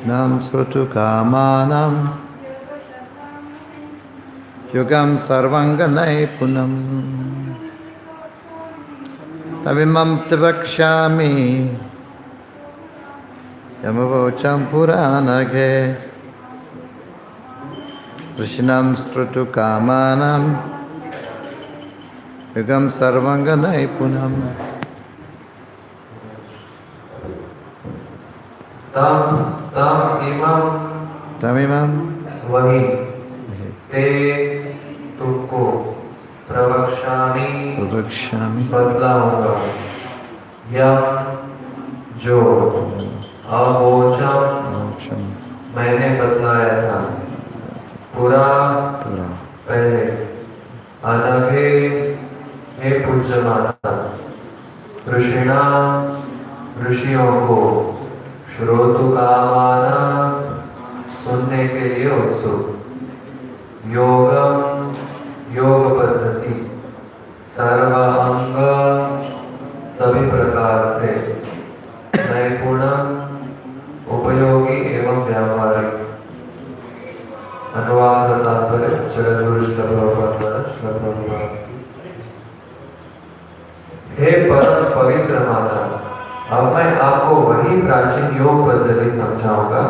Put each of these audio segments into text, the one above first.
Nam srutu kamanam yugam sarvanganai punam avimam tavakshami yamavocham puranage krishnam srutu kamanam yugam sarvanganai punam तमिमं वही ते तुमको प्रवक्ष्यामि बतलाऊंगा यम जो अवोचम मैंने बतलाया था पुरा पहले अनघे हे पूज्य माता ऋषिणा ऋषियों को श्रोतु कामाना सुनने के लिए उत्सुक योगम योग पद्धति सर्वांग सभी प्रकार से नैपुणम उपयोगी एवं व्यावहारिक अनुवाद तात्पर्य जगद्गुरु श्रील प्रभुपाद श्रील प्रभुपाद हे परम पवित्र माता अब मैं आपको वही प्राचीन योग पद्धति समझाऊंगा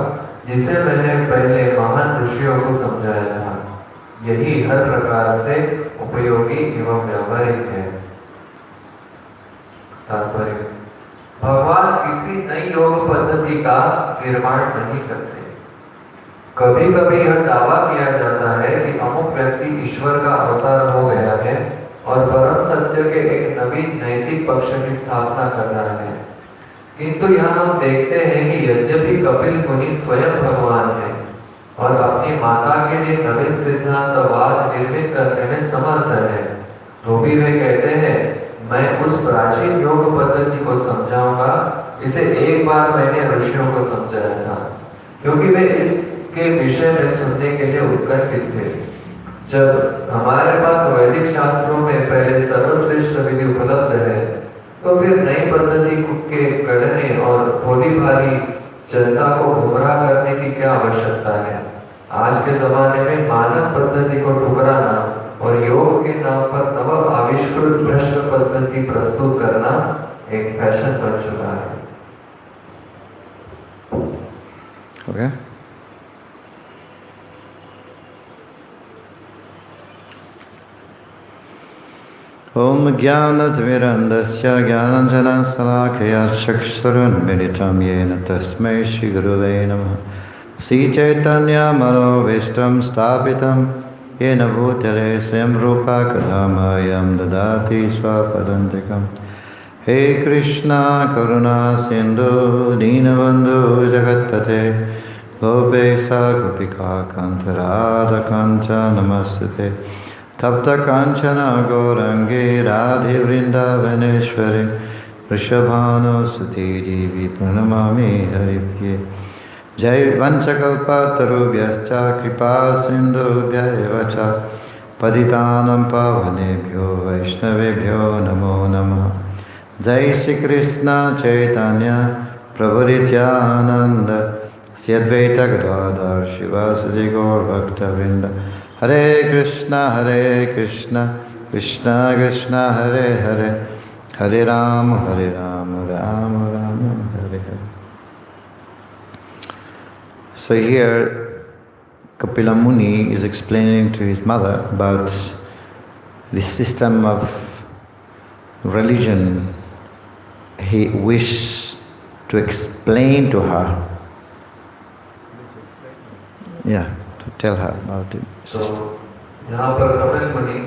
जिसे मैंने पहले महान ऋषियों को समझाया था। यही हर प्रकार से उपयोगी एवं व्यावहारिक है। तात्पर्य भगवान किसी नई योग पद्धति का निर्माण नहीं करते। कभी कभी यह दावा किया जाता है कि अमुक व्यक्ति ईश्वर का अवतार हो गया है और परम सत्य के एक नवीन नैतिक पक्ष की स्थापना कर रहा है, किंतु यहाँ हम देखते हैं कि यद्यपि कपिल मुनि स्वयं भगवान है और अपनी माता के लिए नवीन सिद्धांतवाद निर्मित करने में समर्थ है, तो भी वे कहते हैं मैं उस प्राचीन योग पद्धति को समझाऊंगा इसे एक बार मैंने ऋषियों को समझाया था, क्योंकि वे इसके विषय में सुनने के लिए उत्कंठित थे। जब हमारे पास वैदिक शास्त्रों में पहले सर्वश्रेष्ठ विधि उपलब्ध है, तो फिर नई पद्धति के गढ़ने और भोली भाली जनता को गुमराह करने की क्या आवश्यकता है। आज के जमाने में मानव पद्धति को ठुकराना और योग के नाम पर नव आविष्कृत भ्रष्ट पद्धति प्रस्तुत करना एक फैशन बन चुका है। Okay. Om Jnanatimirandasya Jnananjana Salakaya Chakshurunmilitam Yena Tasmai Shri Gurave Namaha Sri Chaitanya Manovishtam Stapitam Yena Bhutale Swayam Rupa Kadamayam Dadati Swapadantikam He Krishna Karuna Sindhu Dinabandhu Jagatpate Gopesa Gopika Kantarada Kancha Namastate Tapta Kanchana Gaurangi Radhi Vrindavaneshwari Rishabhano Suti Devi Pranamami Haribhye Jai Vanchakalpatarubhyascha Kripa Sindhubhya Evacha Paditanam Pavanebhyo Vaishnavebhyo Namo Namah Jai Shri Krishna Chaitanya Prabhu Nityananda Sri Advaita Gadadhar Shivasadi Gaur Bhakta Vrinda Hare Krishna, Krishna Krishna, Hare Hare, Hare Rama, Rama Rama, Hare Hare. So here, Kapila Muni is explaining to his mother about the system of religion he wished to explain to her. Yeah. To tell her about the system. यहाँ पर कपिल मुनि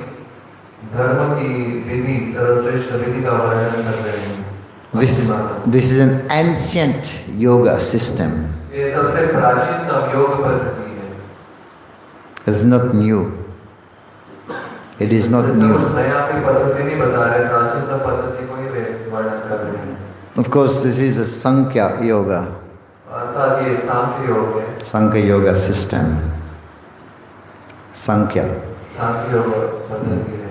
धर्म की विधि सर्वश्रेष्ठ विधि का वर्णन कर रहे हैं। This is an ancient yoga system. ये सबसे प्राचीनतम योग पद्धति है। It's not new. It is not new. नया कोई पद्धति नहीं बता रहे, प्राचीनतम पद्धति को ही वे वर्णन कर रहे हैं। Of course, this is a Sankhya yoga. अर्थात ये सांख्य योग है। Sankhya yoga system. Sankhya. सांख्य योग पद्धति है।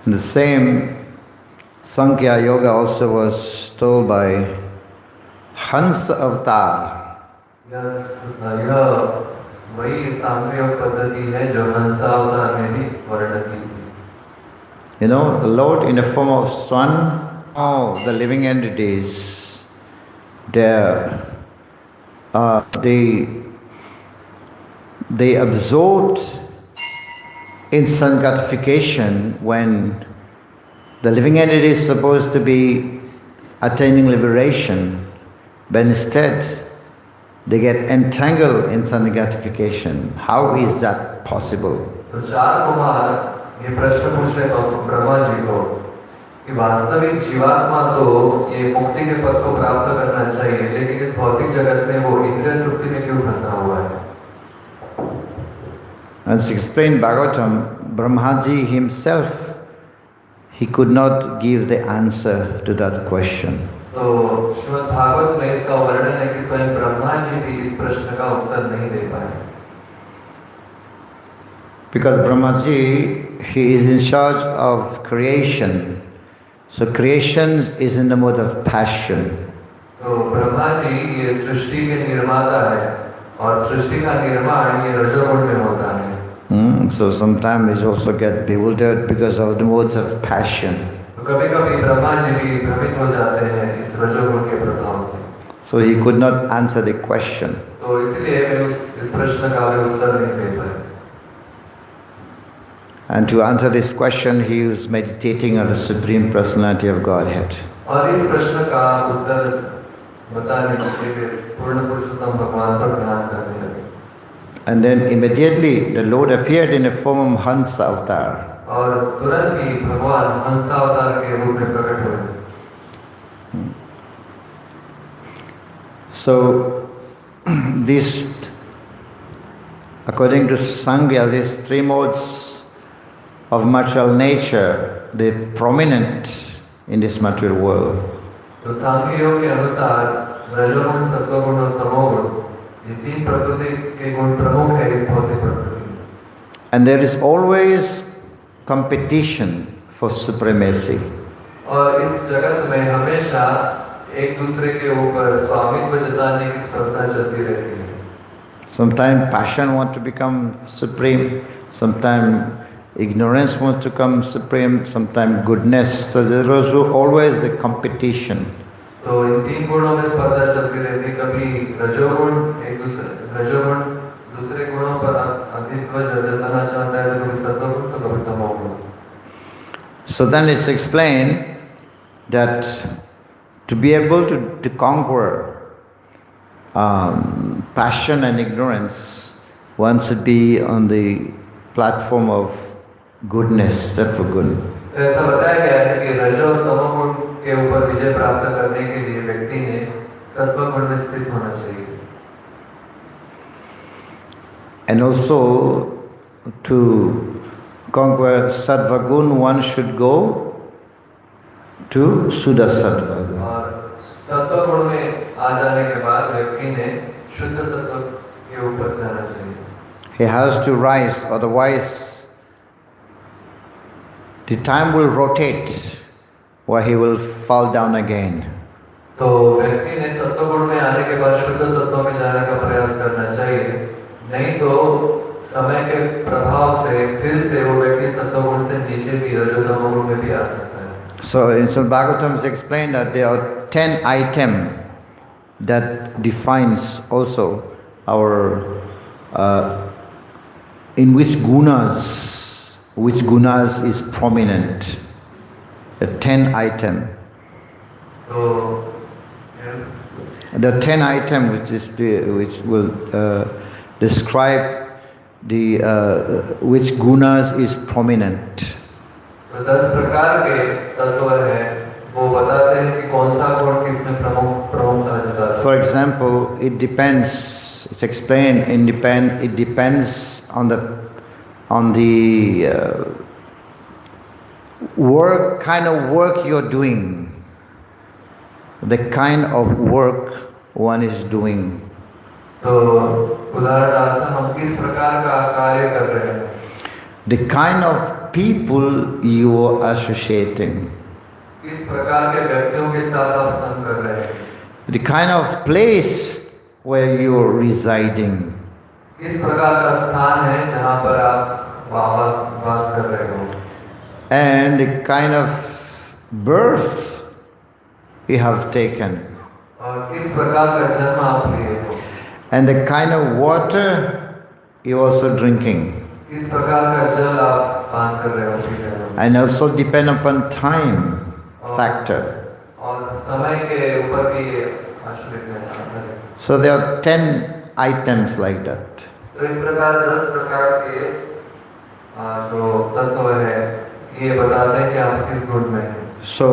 The same Sankhya yoga also was told by Hans avatar. यह वही सांख्य योग पद्धति है जो हंसावतार में भी वर्णन की थी. You know, the Lord in the form of sun, all the living entities, they absorbed instant gratification when the living entity is supposed to be attaining liberation, but instead they get entangled in instant gratification. How is that possible? तो चार कुमार ये प्रश्न पूछ रहे ब्रह्मा जी को कि वास्तविक जीवात्मा तो ये मुक्ति के पद को प्राप्त करना चाहिए, लेकिन इस भौतिक जगत में वो इंद्रिय तृप्ति में क्यों फंसा हुआ है? As explained Bhagvatam, Brahmaji himself, he could not give the answer to that question. तो श्रीमद् भागवत में इसका वर्णन है कि स्वयं ब्रह्मा जी भी इस प्रश्न का उत्तर नहीं दे पाए. Because Brahmaji, he is in charge of creation. So creation is in the mode of passion. तो ब्रह्मा जी ये सृष्टि के निर्माता है और सृष्टि का निर्माण ये रजोगुण में होता है. So sometimes he also get bewildered because of the modes of passion. तो कभी-कभी ब्रह्मा जी भी भ्रमित हो जाते हैं इस रजोगुण के प्रभाव से. So he could not answer the question. तो इसलिए वे इस प्रश्न का वे उत्तर नहीं दे पाए. And to answer this question, he was meditating on the Supreme Personality of Godhead. और इस प्रश्न का उत्तर बताने के लिए पूर्ण पुरुषोत्तम भगवान पर ध्यान करने लगे. And then immediately the Lord appeared in the form of Hansa avatar. और तुरंत ही भगवान हंसावतार के रूप में प्रकट हुए. So this, according to Sangya, these three modes of material nature, they're prominent in this material world. तो सांख्य योग के अनुसार रजोगुण, सत्वगुण और तमोगुण ये तीन प्रकृति के गुण प्रमुख है इस भौतिक प्रकृति में. And there is always competition for supremacy. और इस जगत में हमेशा एक दूसरे के ऊपर स्वामित्व जताने की स्पर्धा चलती रहती है. Sometimes passion wants to become supreme, sometimes ignorance wants to become supreme, sometimes goodness. So there is always a competition. तो इन तीन गुणों में स्पर्धा चलती रहती है. कभी रजोगुण दूसरे गुणों पर अधित्व जताना चाहता है, तो कभी सत्वगुण तो कभी तमोगुण. So then it's explained that to be able to conquer passion and ignorance, one should be on the platform of goodness, sattva gun. ऐसा बताया गया है कि रजो और तमोगुण के ऊपर विजय प्राप्त करने के लिए व्यक्ति ने सत्वगुण में स्थित होना चाहिए. And also to conquer sattva gun, one should go to Suddha sattva. और सत्वगुण में आ जाने के बाद व्यक्ति ने शुद्ध सत्व के ऊपर जाना चाहिए. He has to rise, otherwise the time will rotate where he will fall down again. तो व्यक्ति ने सत्वगुण में आने के बाद शुद्ध सत्व में जाने का प्रयास करना चाहिए, नहीं तो समय के प्रभाव से फिर से वो व्यक्ति सत्वगुण से नीचे भी रजोतमोगुण में भी आ सकता है. So in Srimad Bhagvatam it's explained that there are 10 items that defines also our in which gunas is prominent. The 10 item. तो The 10 item which will describe the which gunas is prominent. तो 10 प्रकार के तत्व हैं, वो बताते हैं कि कौन सा गुण किसमें प्रमुखता जताता है. For example, it depends. It's explained. It depends on the work, kind of work you're doing, the kind of work one is doing. तो उदाहरणार्थ हम किस प्रकार का कार्य कर रहे हैं, The kind of people you are associating. किस प्रकार के व्यक्तियों के साथ आप संग कर रहे हैं. the kind of place where you're residing, किस प्रकार का स्थान है जहाँ पर आप वास कर रहे हो, and the kind of birth you have taken, और किस प्रकार का जन्म आप लिए हो, and the kind of water you're also drinking. किस प्रकार का जल आप पान कर रहे हो, पी रहे हो, And also depend upon time factor. और समय के ऊपर भी आश्रित है। So there are 10 items like that. तो इस प्रकार 10 प्रकार के जो तत्व है ये बताते हैं कि आप किस गुण में हैं। So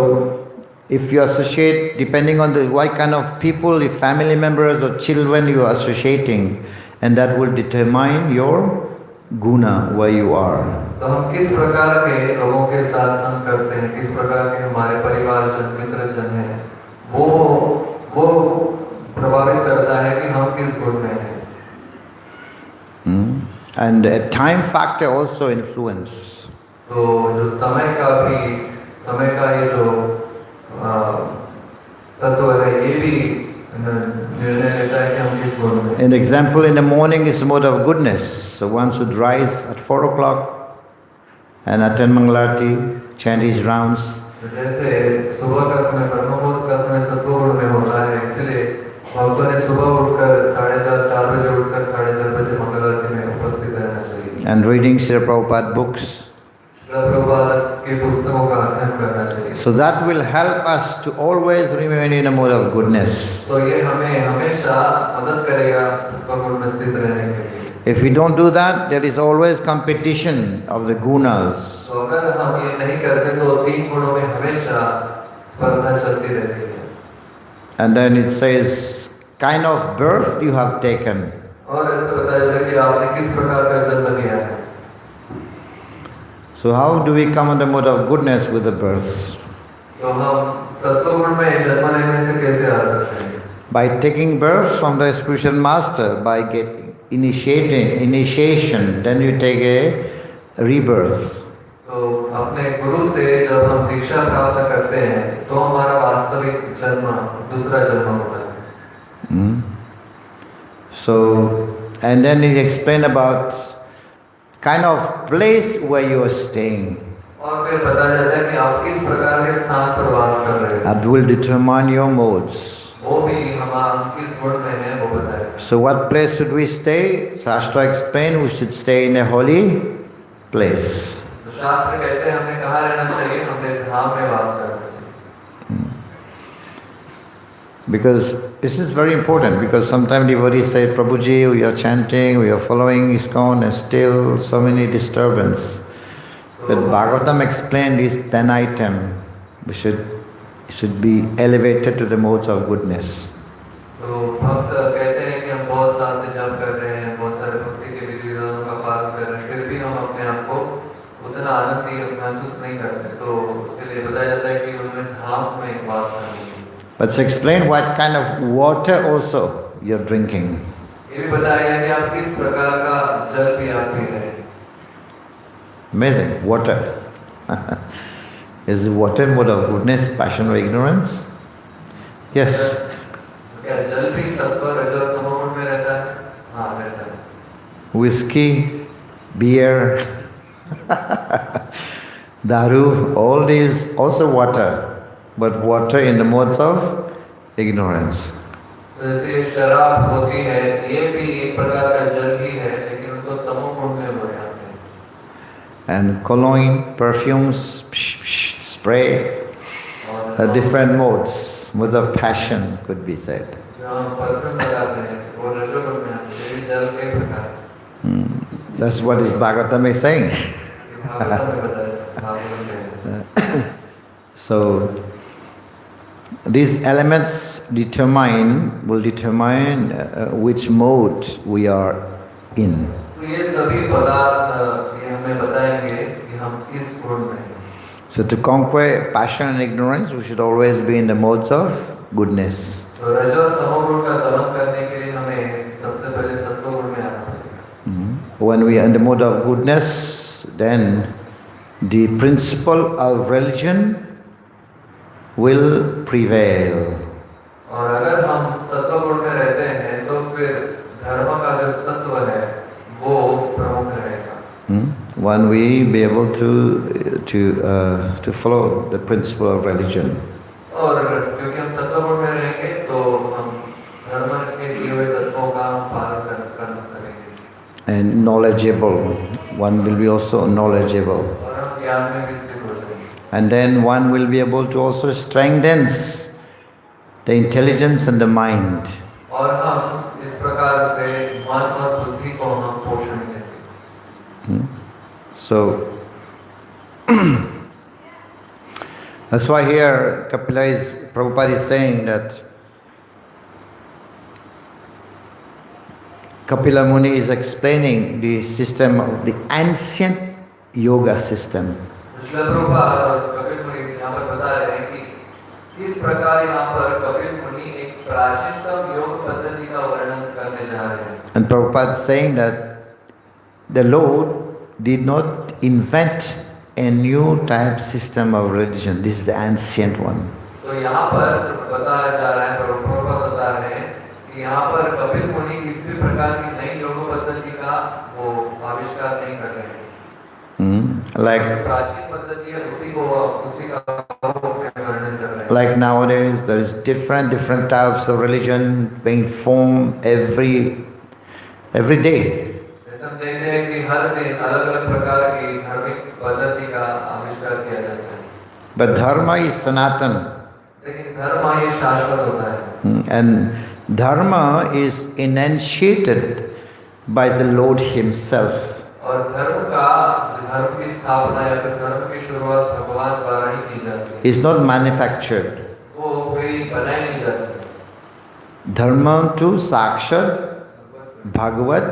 if you associate, depending on the what kind of people, if family members or children you are associating, and that will determine your guna, where you are. तो हम किस प्रकार के लोगों के साथ संग करते हैं, किस प्रकार के हमारे परिवारजन मित्रजन हैं, वो प्रभावित करता है कि हम किस गुण में हैं। And a time factor also influence. तो जो समय का ये जो तत्व है ये भी निर्णय लेता है कि हम किस गुण में। An example, in the morning is mode of goodness. So one should rise at 4 o'clock and attend Mangalarti, chant his rounds. जैसे सुबह का समय ब्रह्म मुहूर्त का समय सत्वगुण में होता है, इसलिए भक्तों ने सुबह उठकर 4:30 बजे उठकर 4:30 बजे मंगल आरती में उपस्थित रहना चाहिए। And reading Srila Prabhupada books. Prabhupada के पुस्तकों का अध्ययन करना चाहिए। So that will help us to always remain in a mode of goodness. तो ये हमें हमेशा मदद करेगा सत्वगुण में स्थित रहने के लिए। If we don't do that, there is always competition of the gunas. तो अगर हम ये नहीं करते तो 3 गुणों में हमेशा स्पर्धा चलती रहती है। And then it says, kind of birth you have taken. और ऐसे बताया जाता है कि आपने किस प्रकार का जन्म लिया है। So how do we come on the mode of goodness with the birth? तो हम सत्वगुण में जन्म लेने से कैसे आ सकते हैं? By taking birth from the spiritual master, by initiation, then you take a rebirth. तो अपने गुरु से जब हम दीक्षा प्राप्त करते हैं तो हमारा वास्तविक जन्म दूसरा जन्म होता है। So, and then he explained about kind of place where you are staying. और फिर बताया जाता है कि आप किस प्रकार के स्थान पर वास कर रहे हैं। That will determine your modes. वो भी हम किस गुण में हैं वो बताएगा। So what place should we stay? Shastra explained we should stay in a holy place. तो शास्त्र कहते हैं हमें कहाँ रहना चाहिए, हमें धाम में वास करना चाहिए। Because this is very important, because sometimes devotees say, Prabhuji, we are chanting, we are following ISKCON, and still so many disturbance. But Bhagvatam explained these 10 items. We should be elevated to the modes of goodness. तो भक्त कहते हैं कि हम बहुत साल से जप कर रहे हैं, बहुत सारे भक्ति के विधि विधानों का पालन कर रहे हैं, फिर भी हम अपने आप को उतना आनंदी महसूस नहीं करते, तो उसके लिए बताया जाता है कि उन्हें धाम में वास करना चाहिए। But it's explained what kind of water also you're drinking. ये भी बताया गया कि आप किस प्रकार का जल भी आप पी रहे हैं। Amazing, water. Is water mode of goodness, passion or ignorance? Yes. क्या जल भी सत्व रज और तमोगुण में रहता है? हाँ रहता है। Whiskey, beer, daru, all these also water, but water in the modes of ignorance. जैसे शराब होती है, ये भी एक प्रकार का जल ही है, लेकिन उनको तमोगुण में हो जाते हैं। And cologne, perfumes, spray, different modes of passion could be said. जो हम परफ्यूम लगाते हैं, वो रजोगुण में आते हैं, ये भी जल के प्रकार हैं। That's what is Bhagavatam is saying. So these elements will determine which mode we are in. तो ये सभी पदार्थ ये हमें बताएंगे कि हम किस गुण में हैं। So to conquer passion and ignorance, we should always be in the modes of goodness. तो रज और तमोगुण का दमन करने के लिए हमें सबसे पहले सत्वगुण में आना पड़ेगा। When we are in the mode of goodness, then the principle of religion will prevail. और अगर हम सत्वगुण में रहते हैं तो फिर धर्म का जो तत्व है वो प्रमुख रहेगा. One will be able to follow the principle of religion. और क्योंकि हम सत्वगुण में रहेंगे तो हम धर्म के दिए हुए तत्वों का पालन कर सकेंगे. And knowledgeable, one will be also knowledgeable. और हम ज्ञान में विस्तृत हो जाएंगे. And then one will be able to also strengthen the intelligence and the mind. और हम इस प्रकार से मन और बुद्धि को हम पोषण देंगे. So that's why here Prabhupada is saying that Kapila Muni is explaining the system of the ancient yoga system. Srila Prabhupada और कपिल मुनि यहाँ पर बता रहे हैं कि इस प्रकार यहाँ पर कपिल मुनि एक प्राचीनतम योग पद्धति का वर्णन करने जा रहे हैं. And Prabhupada is saying that the Lord did not invent a new type system of religion. This is the ancient one. तो यहाँ पर बताया जा रहा है, प्रभुपाद बता रहे हैं कि यहाँ पर कपिल मुनि किसी भी प्रकार की नई योग पद्धति का वो आविष्कार नहीं कर रहे हैं. प्राचीन पद्धति है उसी का वर्णन कर रहे हैं. Like nowadays, there is different types of religion being formed every day. हम देखते हैं कि हर दिन अलग-अलग प्रकार की धार्मिक पद्धति का आविष्कार किया जाता है. But dharma is sanatan. लेकिन धर्म ये शाश्वत होता है. And dharma is enunciated by the Lord Himself. और धर्म की स्थापना या फिर धर्म की शुरुआत भगवान द्वारा ही की जाती है. It's not manufactured. वो कोई बनाई नहीं जाती. Dharma tu sakshat bhagavat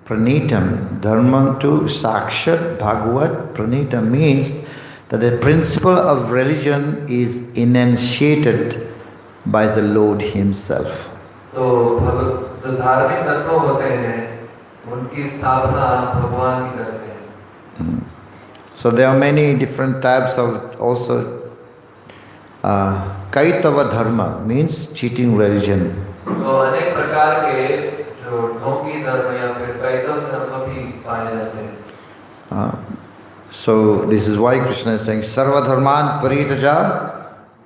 pranitam. Dharma tu sakshat bhagavat pranitam means that the principle of religion is enunciated by the Lord Himself. तो जो धार्मिक तत्व होते हैं उनकी स्थापना भगवान ही करते हैं. So there are many different types of also kaitava dharma means cheating religion. तो अनेक प्रकार के जो ढोंगी धर्म या फिर कैतव धर्म भी पाए जाते हैं. So this is why Krishna is saying sarva dharman paritaja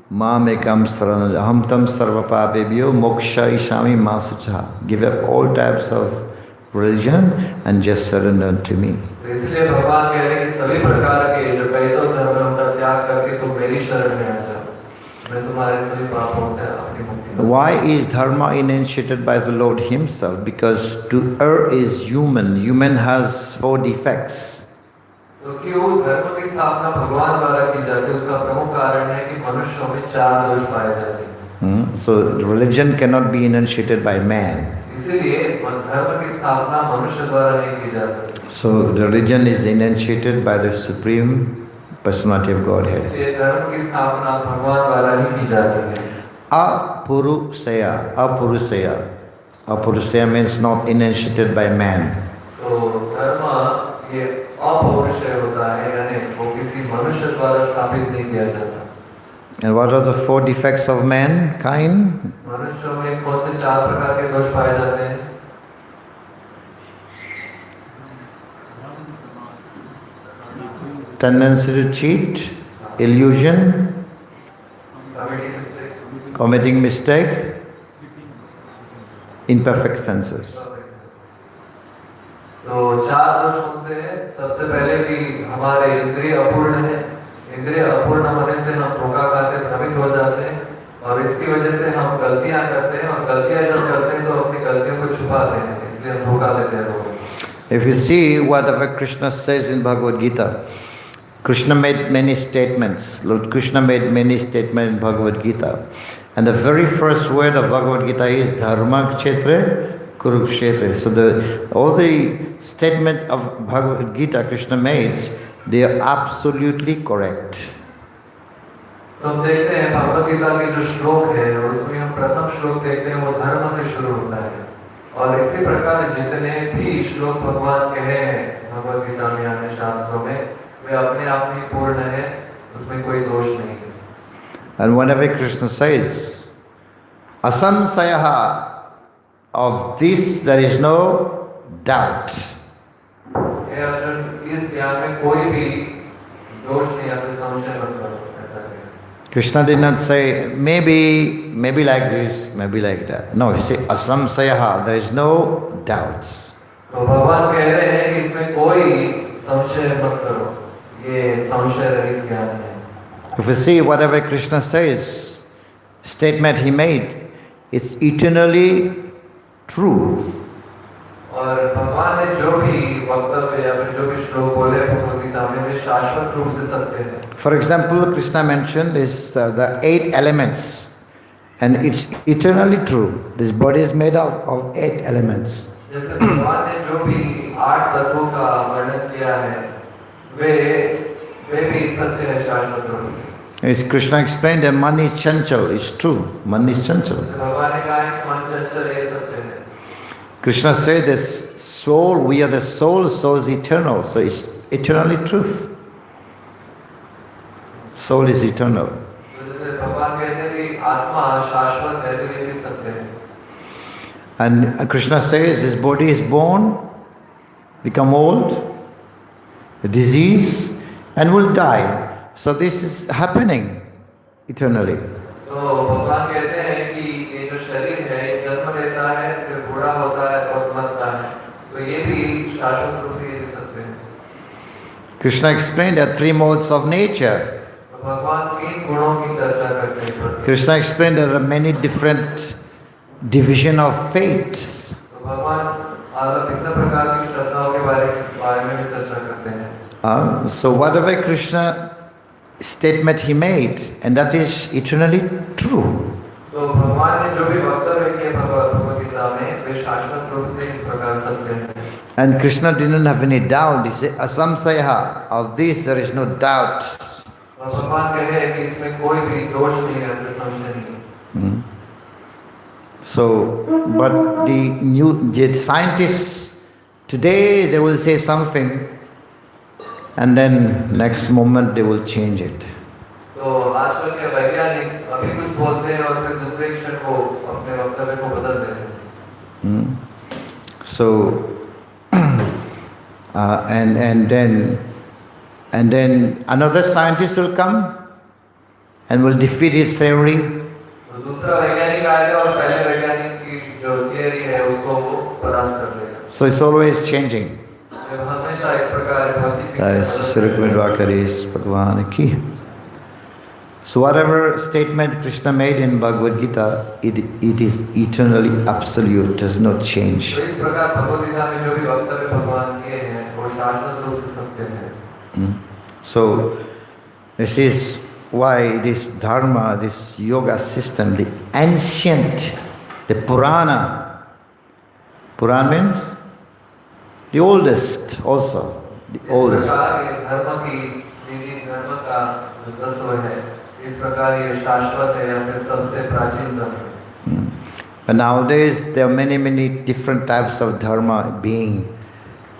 mam ekam saranam aham tam sarva papebhyo moksha ishami masucha. Give up all types of religion and just surrender to me. इसलिए भगवान कह रहे हैं कि सभी प्रकार के जो कैतव धर्म है उनका त्याग करके तुम मेरी शरण में आ जाओ. मैं तुम्हारे सभी पापों से अपनी मुक्ति. Why is dharma enunciated by the Lord Himself? Because to err is human. Human has 4 defects. तो क्यों धर्म की स्थापना भगवान द्वारा की जाती है? उसका प्रमुख कारण है कि मनुष्यों में 4 दोष पाए जाते हैं. So religion cannot be enunciated by man. इसीलिए धर्म की स्थापना मनुष्य द्वारा नहीं की जा सकती. So the religion is enunciated by the Supreme Personality of Godhead. इसलिए धर्म की स्थापना भगवान द्वारा ही की जाती है. Apurusaya. Apurusaya means not enunciated by man. तो धर्म ये अपौरुषेय होता है, यानी वो किसी मनुष्य द्वारा स्थापित नहीं किया जाता. And what are the 4 defects of mankind? मनुष्यों में कौन से 4 प्रकार के दोष पाए जाते हैं? Tendency to cheat, illusion, committing mistake, imperfect senses. तो 4 दोष कौन से हैं? सबसे पहले कि हमारे इंद्रिय अपूर्ण है. इंद्रिय अपूर्ण होने से हम धोखा खाते, भ्रमित हो जाते हैं और इसकी वजह से हम गलतियां करते हैं और गलतियां जब करते हैं तो अपनी गलतियों को छुपाते हैं, इसलिए हम धोखा देते हैं लोगों को. If you see whatever Krishna says in Bhagavad Gita, Krishna made many statements. Lord Krishna made many statements in Bhagavad Gita. And the very first word of Bhagavad Gita is Dharma Kshetra Kurukshetra. So all the statement of Bhagavad Gita Krishna made, they are absolutely correct. तो हम देखते हैं भगवद गीता के जो श्लोक है और उसमें हम प्रथम श्लोक देखते हैं वो धर्म से शुरू होता है और इसी प्रकार जितने भी श्लोक भगवान कहे हैं भगवद गीता में अन्य शास्त्रों में वे अपने आप में पूर्ण है, उसमें कोई दोष नहीं है. And whenever Krishna says Asamsayaha, of this there is no doubt. हे अर्जुन, इस ज्ञान में कोई भी दोष नहीं, अपने संशय मत करो, ऐसा कहें। Krishna did not say maybe like this, maybe like that. No, he said asamsayaha, there is no doubts. तो भगवान कह रहे हैं कि इसमें कोई संशय मत करो, ये संशय रहित ज्ञान है। If you see whatever Krishna says, statement he made, it's eternally true. और भगवान ने जो भी वक्तव्य या फिर जो भी श्लोक बोले भगवद गीता में, वे शाश्वत रूप से सत्य है। For example, Krishna mentioned is the 8 elements, and it's eternally true. This body is made of 8 elements. जैसे भगवान ने जो भी 8 तत्वों का वर्णन किया है, वे भी सत्य है शाश्वत रूप से। As Krishna explained, that man is chanchal. It's true. Man is chanchal. भगवान ने कहा है कि मन चंचल है, सत्य है। Krishna said this soul, we are the soul, soul is eternal. So it's eternally truth. Soul is eternal. जैसे भगवान कहते हैं कि आत्मा शाश्वत है, तो ये भी सत्य है। And Krishna says this body is born, become old, disease, and will die. So this is happening eternally. तो भगवान कहते हैं कि ये जो शरीर है, ये जन्म लेता है, फिर बूढ़ा होता है और मरता है, तो ये भी शाश्वत रूप से ये भी सत्य है। Krishna explained there are 3 modes of nature. तो भगवान 3 गुणों की चर्चा करते हैं। Krishna explained there are many different division of faiths. तो भगवान अलग भिन्न प्रकार की श्रद्धाओं के बारे में भी चर्चा करते हैं। So whatever Krishna statement he made, and that is eternally true. तो भगवान ने जो भी वक्तव्य किए भगवद गीता में, वे शाश्वत रूप से इस प्रकार सत्य हैं। And Krishna didn't have any doubt. He said, asamsayaha, of this there is no doubt. और भगवान कह रहे हैं कि इसमें कोई भी दोष नहीं है, कोई संशय नहीं है। So, but the scientists today they will say something, and then next moment they will change it. तो आजकल के वैज्ञानिक अभी कुछ बोलते हैं और फिर दूसरे क्षण को अपने वक्तव्य को बदल देते हैं। So, and then another scientist will come and will defeat his theory. तो दूसरा वैज्ञानिक आएगा और पहले वैज्ञानिक की जो थियरी है उसको वो परास्त कर देगा। So it's always changing. हमेशा इस प्रकार Srimad Dwarkadhish Bhagwan ki. So whatever statement Krishna made in Bhagavad Gita, it is eternally absolute, does not change. तो इस प्रकार भगवद गीता में जो भी वक्तव्य भगवान किए हैं, वो शाश्वत रूप से सत्य है। So this is why this dharma, this yoga system, the ancient, the Purana. Purana means the oldest also, the oldest. धर्म की विधि, धर्म का जो तत्व है, इस प्रकार ये शाश्वत है या फिर सबसे प्राचीन धर्म है। But nowadays there are many different types of dharma being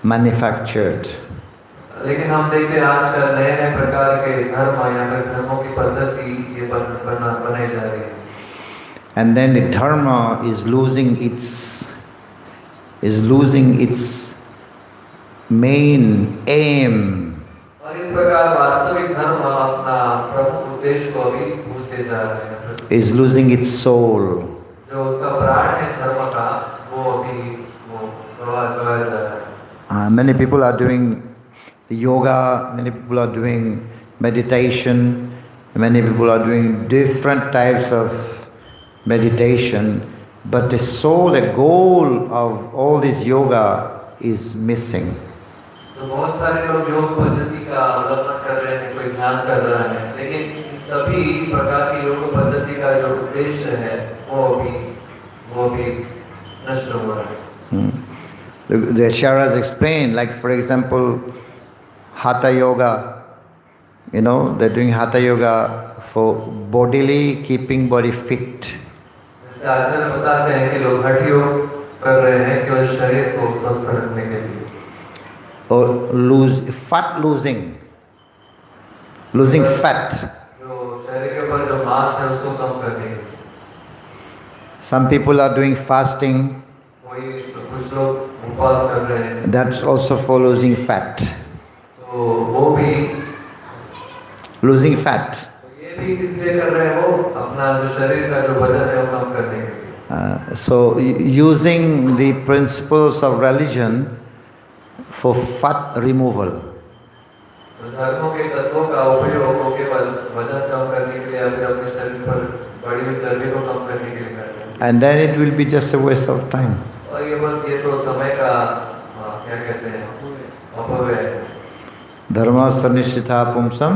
manufactured. लेकिन हम देखते हैं आजकल नए प्रकार के धर्म या फिर धर्मों की पद्धति ये बनाई जा रही है। And then the dharma is losing its main aim. और इस प्रकार वास्तविक धर्म अपना प्रमुख उद्देश्य को अभी भूलते जा रहे हैं। Is losing its soul. जो उसका प्राण है धर्म का, वो अभी वो गवाया जा रहा है। Many people are doing yoga, many people are doing meditation, many people are doing different types of meditation, but the soul, the goal of all this yoga is missing. तो बहुत सारे लोग योग पद्धति का अवलंबन कर रहे हैं, कोई ध्यान कर रहा है, लेकिन इन सभी प्रकार की योग पद्धति का जो उद्देश्य है वो भी नष्ट हो रहा है। The acharyas explain, like for example, Hatha yoga. You know, they're doing Hatha yoga for bodily, keeping body fit. जैसे आजकल बताते हैं कि लोग हठ योग कर रहे हैं केवल शरीर को स्वस्थ रखने के लिए। Or losing fat. जो शरीर के ऊपर जो मांस है उसको कम करने के लिए। Some people are doing fasting. कोई कुछ लोग उपवास कर रहे हैं, That's also for losing fat. तो वो भी Losing fat. ये भी इसलिए कर रहे हैं, वो अपना जो शरीर का जो वजन है वो कम करने के लिए। So using the principles of religion for fat removal. तो धर्मों के तत्वों का उपयोग हो केवल वजन कम करने के लिए या फिर अपने शरीर पर बढ़ी हुई चर्बी को कम करने के लिए करते हैं। And then it will be just a waste of time. और ये बस ये तो समय का क्या कहते हैं, अपव्यय है। Dharma sanishita pumsam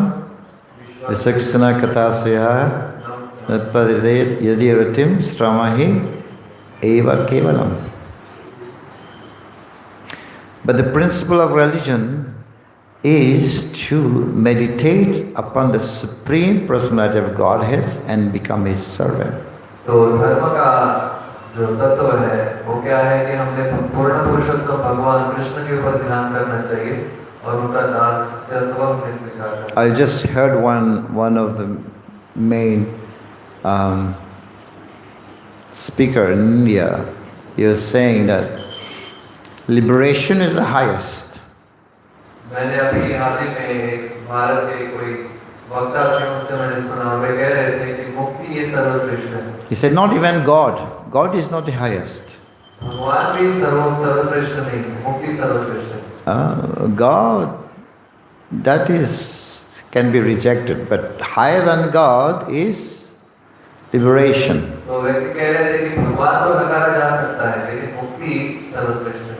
visaksana katasya natpadet yadi ratim stramahi eva kevalam. But the principle of religion is to meditate upon the Supreme Personality of Godhead and become His servant. तो धर्म का जो तत्व है वो क्या है कि हमने पूर्ण पुरुषोत्तम भगवान कृष्ण के ऊपर ध्यान करना चाहिए और उनका दास्यत्व हमने स्वीकार करना। I just heard one of the main speaker in India. He was saying that liberation is the highest. मैंने अभी हाल ही में भारत के कोई वक्ता थे, उनसे मैंने सुना, वे कह रहे थे कि मुक्ति ये सर्वश्रेष्ठ है। He said not even God. God is not the highest. भगवान भी सर्वश्रेष्ठ नहीं है, मुक्ति सर्वश्रेष्ठ है। God, that is can be rejected, but higher than God is liberation. तो व्यक्ति कह रहे थे कि भगवान को नकारा जा सकता है, लेकिन मुक्ति सर्वश्रेष्ठ है।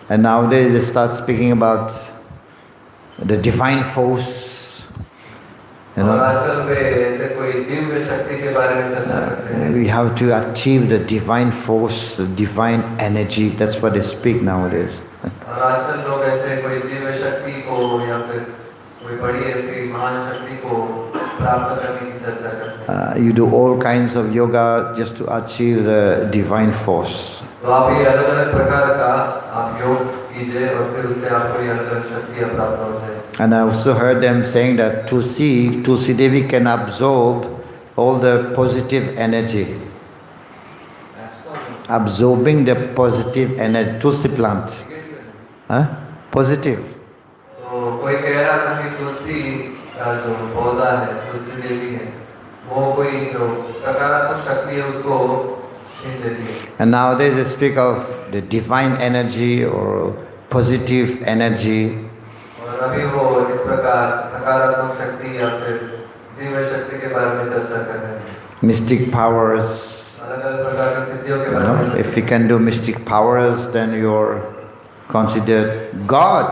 And nowadays they start speaking about the divine force. You know, आजकल वे ऐसे कोई दिव्य शक्ति के बारे में चर्चा करते हैं। we have to achieve the divine force, the divine energy. That's what they speak nowadays. और आजकल लोग ऐसे कोई दिव्य शक्ति को या फिर कोई बड़ी ऐसी महान शक्ति को प्राप्त करने की चर्चा करते हैं। You do all kinds of yoga just to achieve the divine force. तो आप ये अलग-अलग प्रकार का आप योग कीजिए और फिर उससे आपको ये अलग-अलग शक्तियाँ प्राप्त हो जाए। And I also heard them saying that Tulsi Devi can absorb all the positive energy. Absorbing the positive energy. Tulsi plant. Huh? Positive. तो कोई कह रहा था कि तुलसी का जो पौधा है, तुलसी देवी है, वो कोई जो सकारात्मक शक्ति है उसको छीन लेती है। And nowadays they speak of the divine energy or positive energy. और अभी वो इस प्रकार सकारात्मक शक्ति या फिर दिव्य शक्ति के बारे में चर्चा कर रहे हैं। Mystic powers. अलग-अलग प्रकार की सिद्धियों के बारे में। If you can do mystic powers, then you're considered God.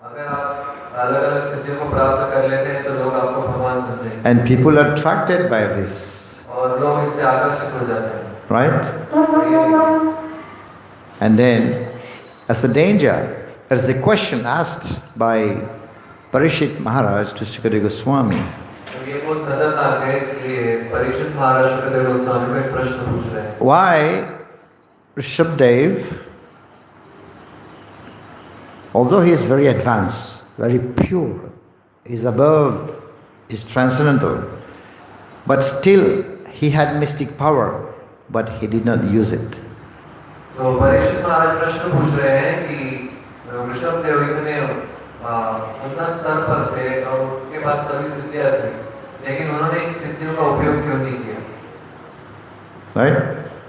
अगर आप अलग-अलग सिद्धियों को प्राप्त कर लेते हैं तो लोग आपको भगवान समझेंगे। And people are attracted by this. और लोग इससे आकर्षित हो जाते हैं। Right? And then, as a danger, there is a question asked by Parishit Maharaj to Sukadeva Goswami. ये बहुत खतरनाक है, इसलिए परीक्षित महाराज सुखदेव गोस्वामी को एक प्रश्न पूछ रहे हैं। Why Rishabdev, although he is very advanced, very pure, he is above, he is transcendental, but still he had mystic power, but he did not use it. तो परीक्षित महाराज प्रश्न पूछ रहे हैं कि ऋषभदेव इतने उन्नत स्तर पर थे और उनके पास सभी सिद्धियां थी, लेकिन उन्होंने इन सिद्धियों का उपयोग क्यों नहीं किया? Right?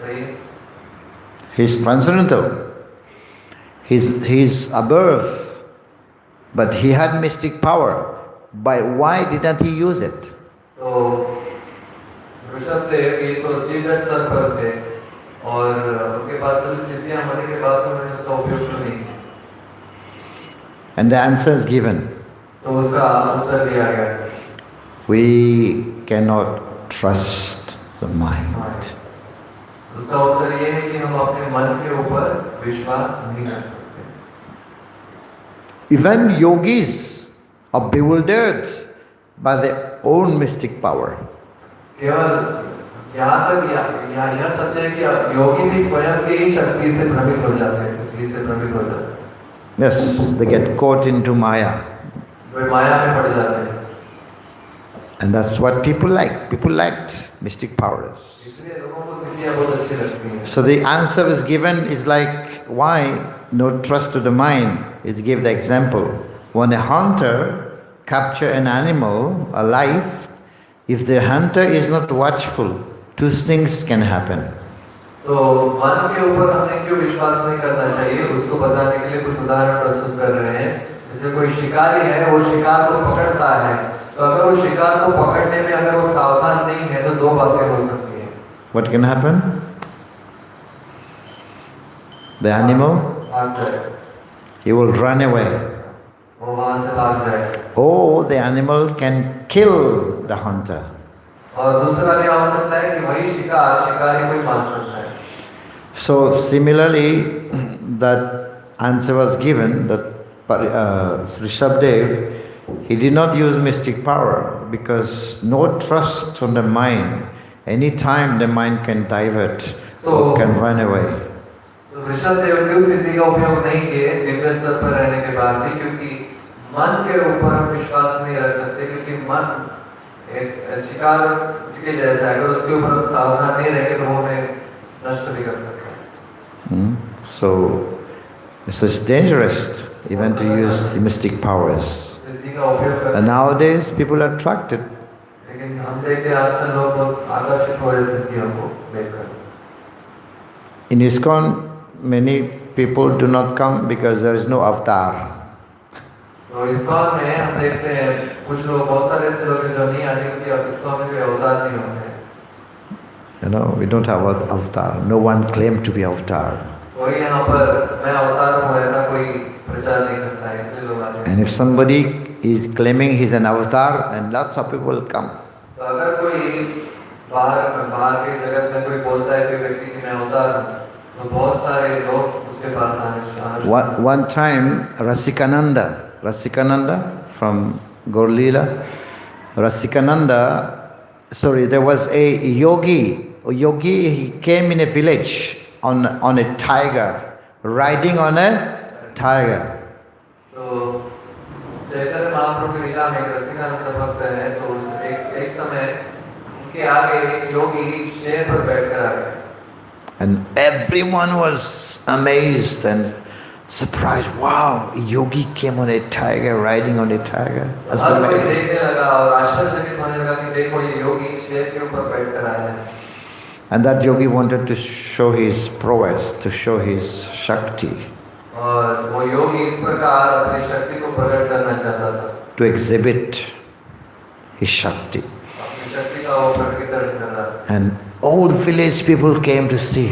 सही? He is transcendental. He's above, but he had mystic power. But why didn't he use it? तो ऋषभदेव ये तो दिव्य स्तर पर थे और उनके पास सभी सिद्धियां होने के बाद उन्होंने उसका उपयोग क्यों नहीं किया? And the answer is given. तो उसका उत्तर दिया गया। We cannot trust the mind. उसका उत्तर ये है कि हम अपने मन के ऊपर विश्वास नहीं कर सकते। Even yogis are bewildered by their own mystic power. केवल यहाँ तक यह सत्य है कि योगी भी स्वयं की शक्ति से भ्रमित हो जाते हैं, सिद्धि से भ्रमित हो जाते हैं। Yes, they get caught into Maya. वे माया में पड़ जाते हैं। And that's what people like. People liked mystic powers. इसलिए लोगों को सिद्धियाँ बहुत अच्छी लगती हैं. So the answer is given is like, why no trust to the mind? It gives the example. When a hunter captures an animal alive, if the hunter is not watchful, two things can happen. तो मन के ऊपर हमें क्यों विश्वास नहीं करना चाहिए, उसको बताने के लिए कुछ उदाहरण प्रस्तुत कर रहे हैं. जैसे कोई शिकारी है, वो शिकार को पकड़ता है, तो अगर वो शिकार को पकड़ने में अगर वो सावधान नहीं है तो दो बातें हो सकती हैं. What can happen? The animal, भाग जाए, he will run away. वो वहां से भाग जाए. Or the animal can kill the hunter. और दूसरा भी हो सकता है कि वही शिकारी को ही मार सकता है. So similarly, that answer was given that Sri Shabdev, he did not use mystic power because no trust on the mind. Any time the mind can divert or can run away. तो ऋषभदेव क्यों सिद्धि का उपयोग नहीं किए दिव्य स्तर पर रहने के बाद भी, क्योंकि मन के ऊपर हम विश्वास नहीं रख सकते, क्योंकि मन एक शिकार के जैसा है, अगर उसके ऊपर हम सावधान नहीं रहेंगे तो वो हमें नष्ट भी कर सकता है. So it's dangerous even to use mystic powers. सिद्धि का उपयोग करते And nowadays people are attracted. लेकिन हम देखते हैं आजकल लोग बहुत आकर्षित हो रहे सिद्धियों को देखकर. In ISKCON, many people do not come because there is no avatar. तो ISKCON में हम देखते हैं कुछ लोग, बहुत सारे ऐसे लोग हैं जो नहीं आने क्योंकि ISKCON में कोई अवतार नहीं होते. You know, we don't have an avatar. No one claimed to be avatar. कोई यहाँ पर मैं अवतार हूँ ऐसा कोई प्रचार नहीं करता है, इसलिए लोग आते हैं. And if somebody is claiming he's an avatar, then lots of people will come. तो अगर कोई बाहर के जगत में कोई बोलता है कोई व्यक्ति कि मैं अवतार हूँ, तो बहुत सारे लोग उसके पास आने. One time, Rasikananda from Gorlila, there was a yogi. He came in a village on a tiger, riding on a tiger. तो चैतन्य महाप्रभु की लीला में रसिकानंद भक्त है, तो एक समय उनके आगे एक योगी शेर पर बैठकर आ गया. And everyone was amazed and surprised. Wow, a yogi came on a tiger, riding on a tiger. That's हर कोई amazing. देखने लगा और आश्चर्यचकित होने लगा कि देखो ये योगी शेर के ऊपर बैठकर आया है. And that yogi wanted to show his prowess, to show his Shakti, और वो योगी इस प्रकार अपनी शक्ति को प्रकट करना चाहता था. to exhibit his Shakti. अपनी शक्ति का वो प्रकटीकरण कर रहा था. And all the village people came to see.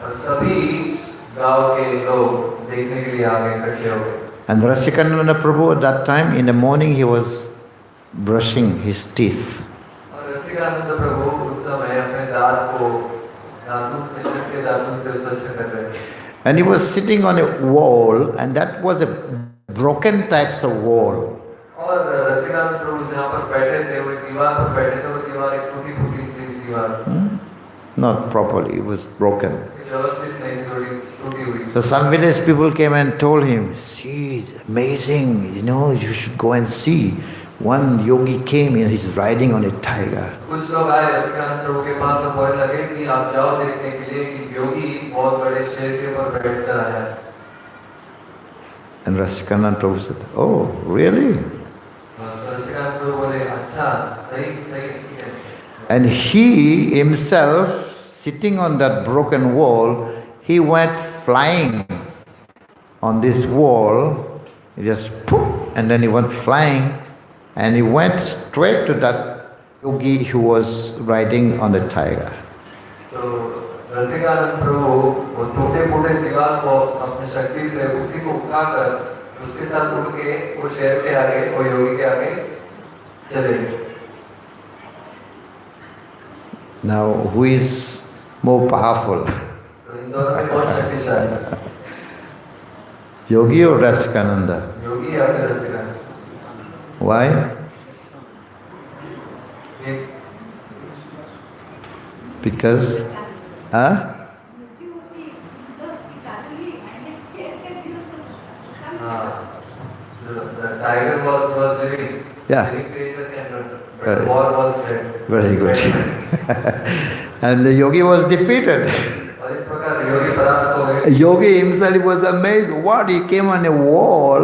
और सभी गांव के लोग देखने के लिए आगे इकट्ठे हो गए. And Rasikananda Prabhu at that time, in the morning, he was brushing his teeth. और रसिकानंद प्रभु उस समय अपने दांत को दांतों से चटके दांतों से स्वच्छ कर रहे थे. And he was sitting on a wall, and that was a broken types of wall. और रसिकानंद प्रभु जहाँ पर बैठे थे वो दीवार पर बैठे थे, वो दीवार एक टूटी फूटी सी दीवार. Not properly, it was broken. व्यवस्थित नहीं थी, टूटी हुई. So some village people came and told him, see, it's amazing, you should go and see. One yogi came and he's riding on a tiger. कुछ लोग आए रसिकानंद प्रभु के पास और बोलने लगे कि आप जाओ देखने के लिए कि योगी बहुत बड़े शेर के ऊपर बैठकर आया है. And Rasikananda Prabhu said, oh, really? Rasikanand प्रभु बोले अच्छा सही ठीक है. And he himself, sitting on that broken wall, he went flying on this wall. He just poof, and then he went flying, and he went straight to that yogi who was riding on the tiger. तो रसिकानंद प्रभु वो टूटे फूटे दीवार को अपनी शक्ति से उसी को उठाकर उसके साथ उड़ के वो शेर के आगे, वो योगी के आगे चले गए. Now, who is more powerful? तो इन दोनों में कौन शक्तिशाली, Yogi or Rasikananda? योगी या फिर Rasikanand? Why? Because, The tiger was living. Yeah. Living creature can but the war was dead. Very good. And the yogi was defeated. और इस प्रकार योगी परास्त हो गए. Yogi himself was amazed. What? He came on a wall,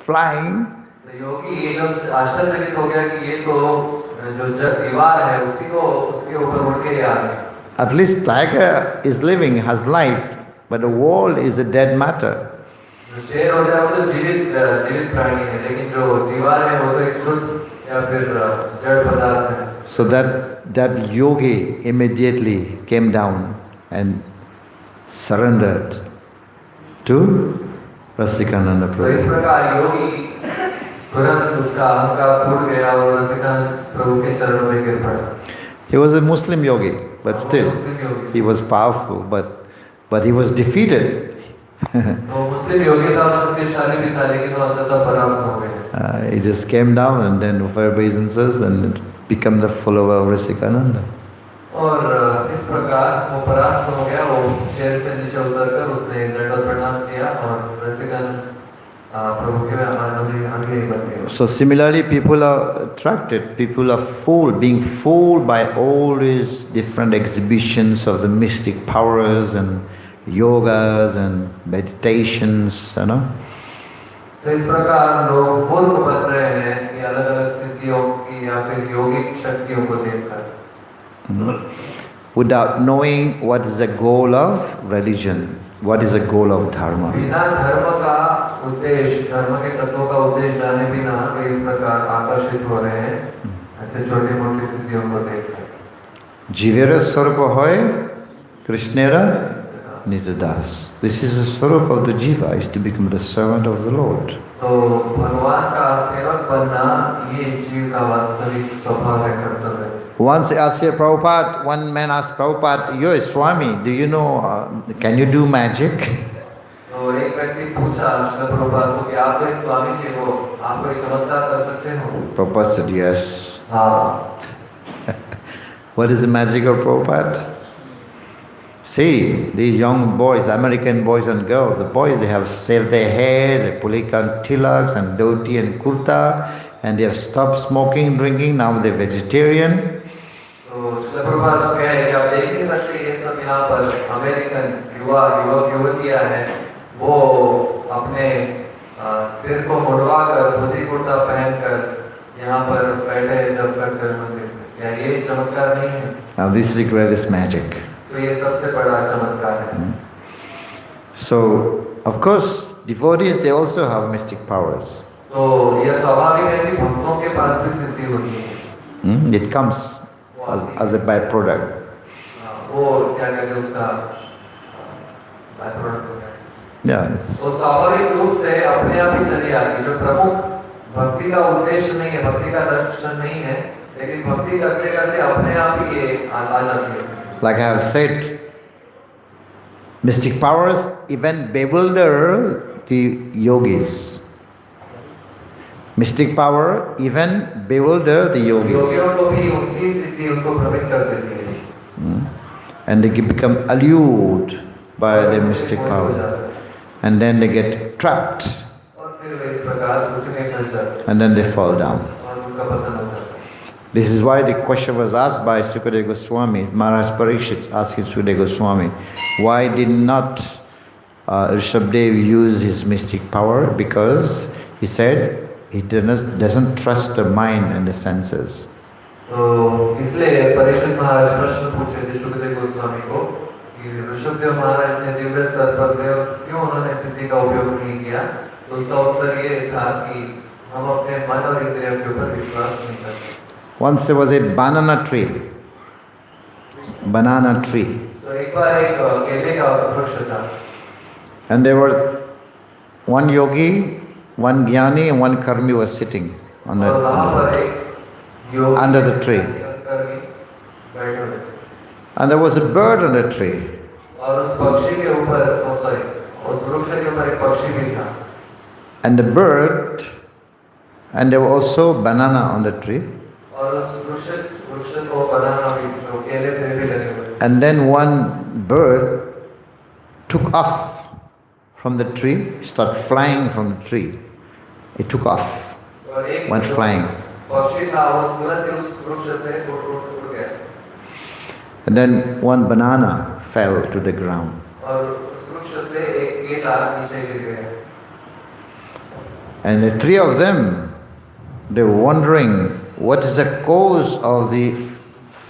flying. तो योगी एकदम से आश्चर्यचकित हो गया कि ये तो जो दीवार है उसी को उसके ऊपर उड़ के आ गया. At least tiger is living, has life, but the wall is a dead matter. जो शेर हो जाए वो तो जीवित प्राणी है, लेकिन जो दीवार है वो तो एक मृत या फिर जड़ पदार्थ है. So that yogi immediately came down and surrendered to Rasikananda तो इस Prabhu. प्रकार योगी तुरंत उसका अहंकार टूट गया और रसिकानंद प्रभु के चरणों में गिर पड़ा. He was a Muslim yogi, but still Muslim Yogi. he was powerful, but he was defeated. तो मुस्लिम योगी था और शक्तिशाली भी था, लेकिन वो अंततः परास्त हो गए. He just came down and then for obeisances and become the follower of Rasikananda. और इस प्रकार वो परास्त हो गया. वो शेर से नीचे उतरकर उसने दंडवत प्रणाम किया और रसिकानंद प्रभु के अनुयायी बन गए. So similarly, people are attracted, people are being fooled by all these different exhibitions of the mystic powers and yogas and meditations, you know. तो इस प्रकार लोग मूर्ख बन रहे हैं कि अलग अलग सिद्धियों की या फिर योगिक शक्तियों को देखकर, without knowing what is the goal of religion, what is the goal of dharma. बिना धर्म का उद्देश्य, धर्म के तत्वों का उद्देश्य जाने बिना वे इस प्रकार आकर्षित हो रहे हैं ऐसे छोटी मोटी सिद्धियों को देखकर. Jivera Swarupa hoy Krishnera Nitadas. This is the Swarup of the Jiva, is to become the servant of the Lord. तो भगवान का सेवक बनना ये जीव का वास्तविक स्वभाव है, कर्तव्य है. Once asked Prabhupada, one man asked Prabhupada, "You're a Swami, do you know, can you do magic?" तो एक व्यक्ति पूछा श्रील प्रभुपाद को कि आप एक स्वामी जी हो, आप कोई चमत्कार कर सकते हो? Prabhupada said, "Yes." हाँ. What is the magic of Prabhupada? See, these young boys, American boys and girls, the boys, they have shaved their hair, they put on tilaks and dhoti and kurta, and they have stopped smoking, drinking, now they're vegetarian. तो श्रील प्रभुपाद कह रहे हैं कि आप देख नहीं सकते ये सब यहाँ पर अमेरिकन युवक युवतियाँ हैं, वो अपने सिर को मुड़वा कर धोती कुर्ता पहनकर यहाँ पर बैठे जब करते हुए मंदिर में. क्या ये चमत्कार नहीं है? Now this is the greatest magic. तो ये सबसे बड़ा चमत्कार है. So, of course, devotees, they also have mystic powers. तो यह स्वाभाविक है कि भक्तों के पास भी सिद्धि होती है. It comes as a byproduct. वो क्या कहते हैं उसका byproduct होता है. Yeah, it's, वो स्वाभाविक रूप से अपने आप ही चली आती. जो प्रमुख भक्ति का उद्देश्य नहीं है, भक्ति का लक्ष्य नहीं है, लेकिन भक्ति करते करते अपने आप ही ये आ जाती है. like I have said, mystic powers even bewilder the yogis. Mystic power even bewilder the yogis. योगियों को भी उनकी सिद्धि उनको भ्रमित कर देती है. And they become allured by the mystic power. And then they get trapped. और फिर वे इस प्रकार उसी में फंस जाते हैं. And then they fall down. और उनका पतन होता है. This is why the question was asked by Sukadeva Goswami. Maharaj Parikshit asked Sukadeva Goswami, why did not Rishabdev use his mystic power? Because he said he doesn't trust the mind and the senses. तो इसलिए परीक्षित महाराज प्रश्न पूछे थे सुखदेव गोस्वामी को कि ऋषभदेव महाराज ने दिव्य स्तर पर थे और क्यों उन्होंने सिद्धि का उपयोग नहीं किया. तो उसका उत्तर ये था कि हम अपने मन और इंद्रियों के ऊपर विश्वास नहीं करते. Once there was a banana tree. तो एक बार एक केले का वृक्ष था. And there were one yogi, one jnani and one karmi was sitting on और वहाँ पर एक योगी under the tree. कर्मी बैठे हुए थे. And there was a bird on the tree. और उस पक्षी के ऊपर उस वृक्ष के ऊपर एक पक्षी भी था. And the bird, and there were also banana on the tree. और उस वृक्ष को बनाना भी जो केले थे भी लगे हुए. And then one bird took off from the tree, started flying from the tree. It took off, और एक went flying. पक्षी था वो तुरंत ही उस वृक्ष से उड़ गया And then one banana fell to the ground. और उस वृक्ष से एक केला नीचे गिर गया And the three of them, they were wondering what is the cause of the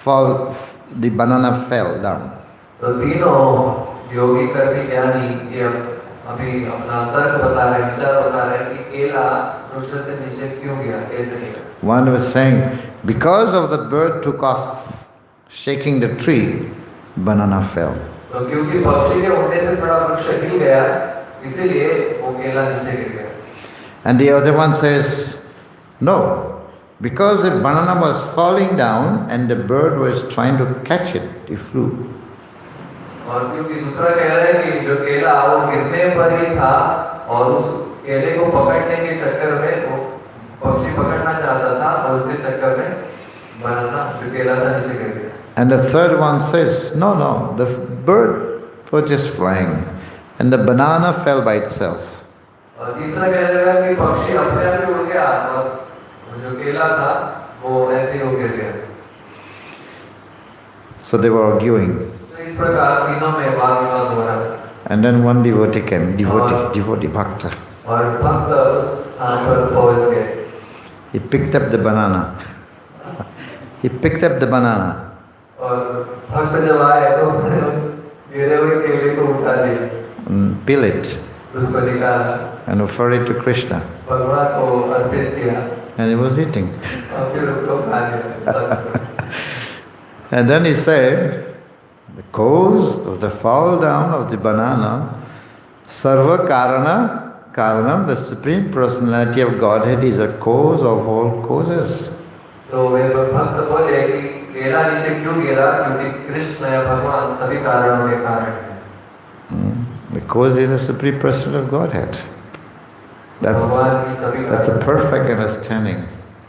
fall, the banana fell down. तो तीनों योगी कर्मी ज्ञानी ये अभी अपना तर्क बता रहे हैं, विचार बता रहे हैं कि केला वृक्ष से नीचे क्यों गया, कैसे गिरा. One was saying, because of the bird took off, shaking the tree, banana fell. तो क्योंकि पक्षी के उड़ने से थोड़ा वृक्ष हिल गया, इसीलिए वो केला नीचे गिर गया. And the other one says, no, because the banana was falling down and the bird was trying to catch it, it flew. और क्योंकि दूसरा कह रहा है कि जो केला वो गिरने पर ही था और उस केले को पकड़ने के चक्कर में वो पक्षी पकड़ना चाहता था और उसके चक्कर में बनाना जो केला था नीचे गिर गया. And the third one says, no, the bird was just flying and the banana fell by itself. और तीसरा कहने लगा कि पक्षी अपने आप ही उड़ गया और जो केला था वो ऐसे ही वो गिर गया. So they were arguing. तो इस प्रकार तीनों में वाद विवाद हो रहा था. And then one devotee came, devotee bhakta. और भक्त उस स्थान पर पहुंच गए. He picked up the banana. He picked up the banana. और भक्त जब आए तो उन्होंने उस गिरे हुए केले को उठा लिया. And peel it. उसको निकाला. And offer it to Krishna. भगवान को अर्पित किया. And he was eating. और फिर उसको खा लिया. And then he said, the cause of the fall down of the banana, Sarva Karanam, the Supreme Personality of Godhead is a cause of all causes. तो वे भक्त बोले कि केला नीचे क्यों गिरा, क्योंकि कृष्ण या भगवान सभी कारणों के कारण हैं. Because he is the Supreme Person of Godhead. That's a perfect understanding.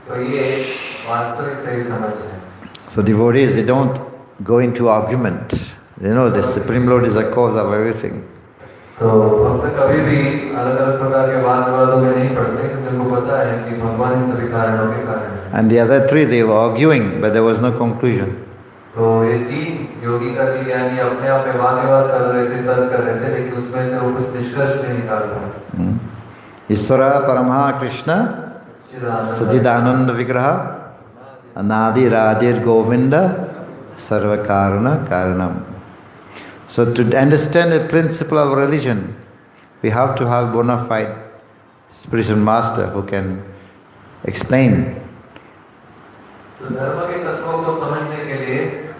तो ये वास्तविक सही समझ है. So devotees, they don't go into argument. They know the Supreme Lord is the cause of everything. तो भक्त कभी भी अलग-अलग प्रकार के वाद विवादों में नहीं पड़ते, क्योंकि उनको पता है कि भगवान ही सभी कारणों के कारण हैं. And the other three, they were arguing, but there was no conclusion. तो ये तीन योगी कर्मी ज्ञानी अपने आप में वाद विवाद कर रहे थे, तर्क कर रहे थे, लेकिन उसमें से वो कुछ निष्कर्ष नहीं निकाल पाए. ईश्वरा परमः कृष्ण सच्चिदानंद विग्रह अनादि राधिर गोविंद सर्व कारण कारणम. So to understand the principle of religion, we have to have bona fide spiritual master who can explain. तो धर्म के तत्वों को समझने के लिए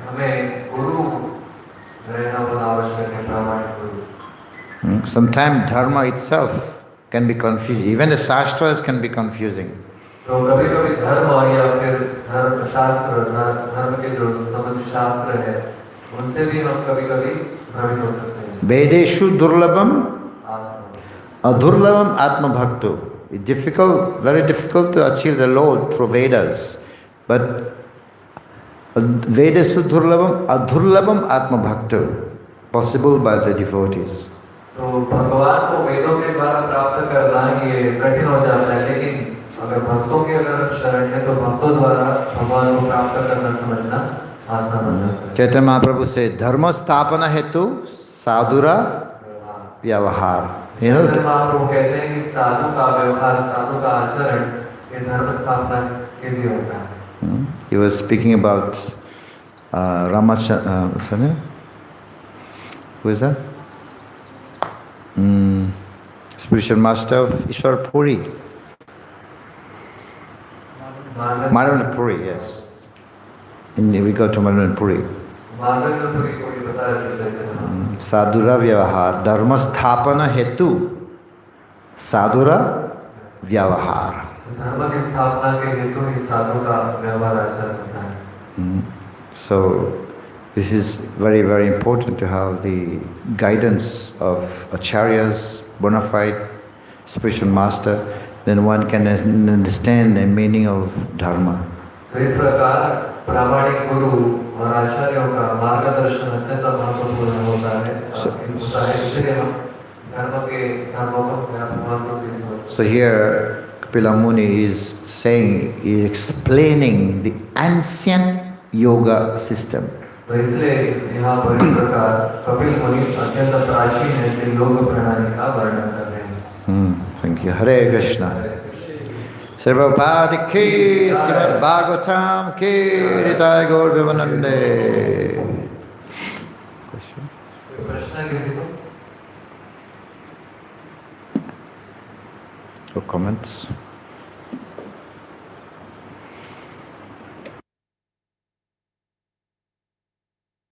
हमें गुरु रहना बहुत आवश्यक है, प्रामाणिक गुरु. Sometimes dharma itself can be confusing. Even the shastras can be confusing. तो कभी-कभी धर्म या फिर धर्म शास्त्र, धर्म के जो संबंधित शास्त्र है, उनसे भी हम कभी-कभी भ्रमित हो सकते हैं. Vedeshu durlabam adurlabam atma bhakto. It's difficult, very difficult to achieve the Lord through Vedas. But Vedasu durlabam adurlabam atma bhakto, possible by the devotees. तो भगवान को वेदों के द्वारा प्राप्त करना ये कठिन हो जाता है, लेकिन अगर भक्तों के अगर शरण है तो भक्तों द्वारा भगवान को प्राप्त करना समझना आसान हो जाता है. चैतन्य महाप्रभु से धर्म स्थापना हेतु साधुरा व्यवहार. चैतन्य महाप्रभु कहते हैं कि साधु का व्यवहार, साधु का आचरण ये धर्म स्थापना के लिए होता है. He was speaking about Ramachandra. Who is that? Spiritual master of Ishwar Puri. Madhavan Puri, yes. We go to Madhavan Puri. Sadhura Vyavahar. Dharma Sthapana Hetu. Sadhura Vyavahar. So, this is very, very important to have the guidance of acharyas, bona fide spiritual master. Then one can understand the meaning of dharma. इस प्रकार प्रामाणिक गुरु और आचार्यों का मार्गदर्शन अत्यंत महत्वपूर्ण होता है. इसलिए हम धर्म के धर्मों को भगवान को सही समझते हैं. So here Kapila Muni is saying, he is explaining the ancient yoga system. तो इसलिए यहाँ पर इस प्रकार कपिल मुनि अत्यंत प्राचीन ऐसे योग प्रणाली का वर्णन कर रहे हैं। Thank you. Hare Krishna. Sri Prabhupada ki, Srimad Bhagvatam ki, Nitai Gaur Vimanande. प्रश्न किसी को? Or comments?